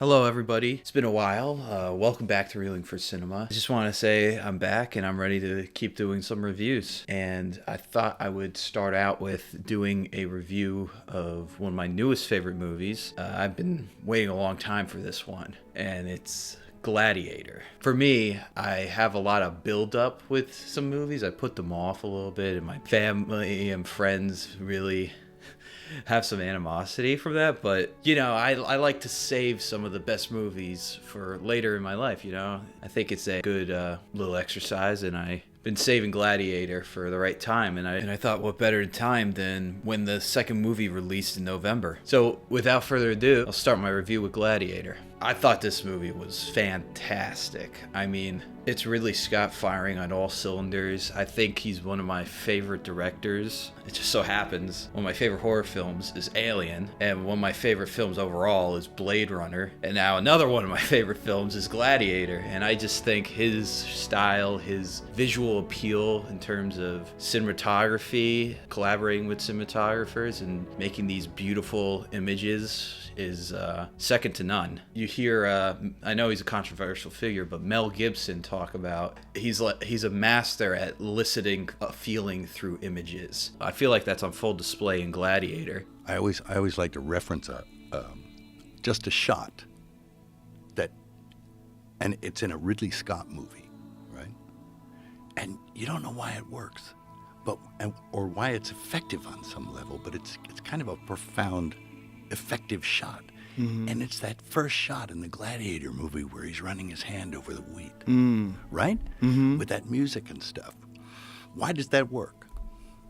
Hello, everybody. It's been a while. Welcome back to Reeling for Cinema. I just want to say I'm back and I'm ready to keep doing some reviews. And I thought I would start out with doing a review of one of my newest favorite movies. I've been waiting a long time for this one, and it's Gladiator. For me, I have a lot of build-up with some movies. I put them off a little bit, and my family and friends really have some animosity from that, but I like to save some of the best movies for later in my life. I think it's a good little exercise, and I've been saving Gladiator for the right time, and I thought, what better time than when the second movie released in November. So without further ado, I'll start my review with Gladiator. I thought this movie was fantastic. I mean, it's Ridley Scott firing on all cylinders. I think he's one of my favorite directors. It just so happens one of my favorite horror films is Alien, and one of my favorite films overall is Blade Runner, and now another one of my favorite films is Gladiator. And I just think his style, his visual appeal in terms of cinematography, collaborating with cinematographers and making these beautiful images is second to none. You hear, I know he's a controversial figure, but Mel Gibson talk about he's a master at eliciting a feeling through images. I feel like that's on full display in Gladiator. I always like to reference just a shot that, and it's in a Ridley Scott movie, right? And you don't know why it works, or why it's effective on some level, but it's kind of a profound, effective shot. Mm-hmm. And it's that first shot in the Gladiator movie where he's running his hand over the wheat, right? Mm-hmm. With that music and stuff. Why does that work?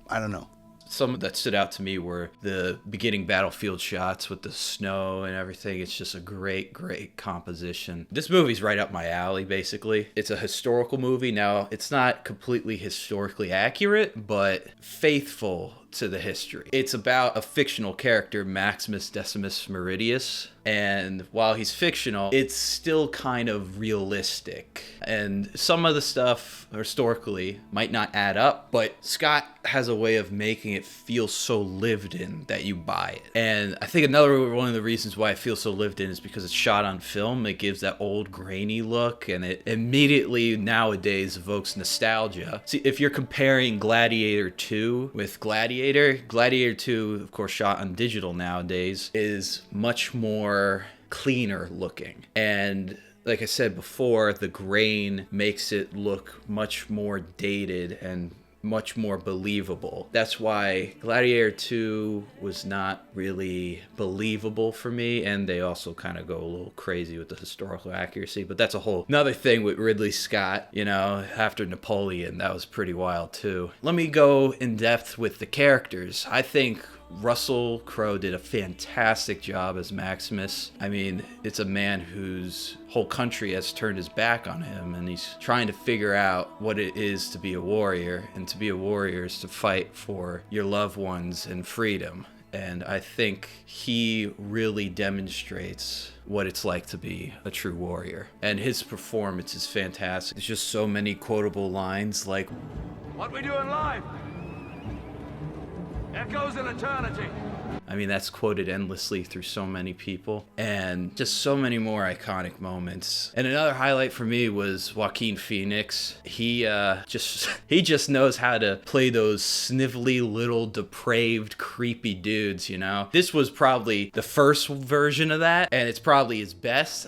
I don't know. Some that stood out to me were the beginning battlefield shots with the snow and everything. It's just a great, great composition. This movie's right up my alley, basically. It's a historical movie. Now, it's not completely historically accurate, but faithful to the history. It's about a fictional character, Maximus Decimus Meridius, and while he's fictional, it's still kind of realistic. And some of the stuff historically might not add up, but Scott has a way of making it feel so lived in that you buy it. And I think another one of the reasons why it feels so lived in is because it's shot on film. It gives that old grainy look, and it immediately nowadays evokes nostalgia. See, if you're comparing Gladiator 2 with Gladiator 2, of course, shot on digital nowadays, is much more cleaner looking. And like I said before, the grain makes it look much more dated and much more believable. That's why Gladiator 2 was not really believable for me, and they also kind of go a little crazy with the historical accuracy, but that's a whole another thing with Ridley Scott. After Napoleon, that was pretty wild too. Let me go in depth with the characters. I think Russell Crowe did a fantastic job as Maximus. I mean, it's a man whose whole country has turned his back on him, and he's trying to figure out what it is to be a warrior, and to be a warrior is to fight for your loved ones and freedom. And I think he really demonstrates what it's like to be a true warrior. And his performance is fantastic. There's just so many quotable lines like, "What we do in life echoes in eternity." I mean, that's quoted endlessly through so many people, and just so many more iconic moments. And another highlight for me was Joaquin Phoenix. He just knows how to play those snivelly little depraved, creepy dudes. This was probably the first version of that, and it's probably his best,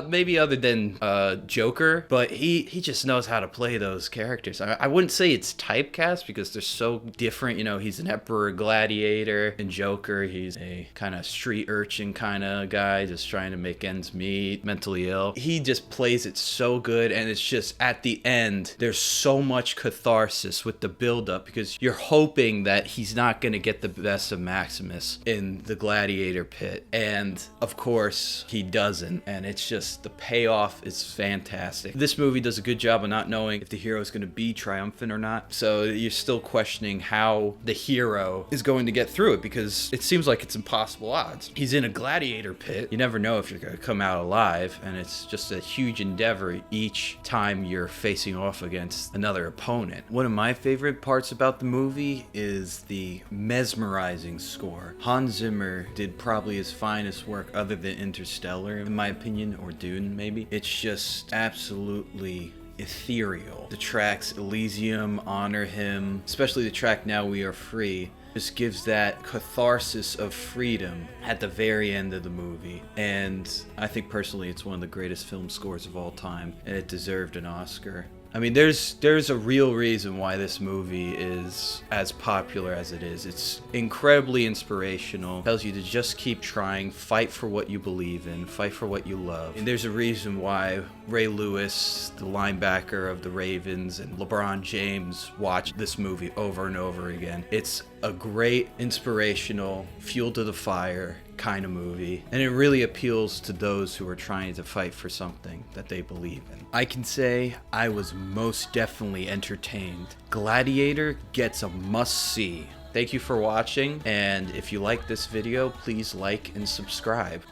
maybe other than Joker. But he just knows how to play those characters. I wouldn't say it's typecast because they're so different. He's an emperor, gladiator, and Joker. He's a kind of street urchin kind of guy, just trying to make ends meet, mentally ill. He just plays it so good, and it's just at the end, there's so much catharsis with the build-up because you're hoping that he's not going to get the best of Maximus in the gladiator pit. And of course, he doesn't, and it's just the payoff is fantastic. This movie does a good job of not knowing if the hero is going to be triumphant or not, so you're still questioning how the hero is going to get through it because it seems seems like it's impossible odds. He's in a gladiator pit. You never know if you're going to come out alive, and it's just a huge endeavor each time you're facing off against another opponent. One of my favorite parts about the movie is the mesmerizing score. Hans Zimmer did probably his finest work other than Interstellar, in my opinion, or Dune maybe. It's just absolutely ethereal. The tracks Elysium, Honor Him, especially the track Now We Are Free, just gives that catharsis of freedom at the very end of the movie. And I think personally it's one of the greatest film scores of all time, and it deserved an Oscar. I mean, there's a real reason why this movie is as popular as it is. It's incredibly inspirational. It tells you to just keep trying, fight for what you believe in, fight for what you love. And there's a reason why Ray Lewis, the linebacker of the Ravens, and LeBron James watch this movie over and over again. It's a great, inspirational, fuel to the fire kind of movie, and it really appeals to those who are trying to fight for something that they believe in. I can say I was most definitely entertained. Gladiator gets a must-see. Thank you for watching, and if you like this video, please like and subscribe.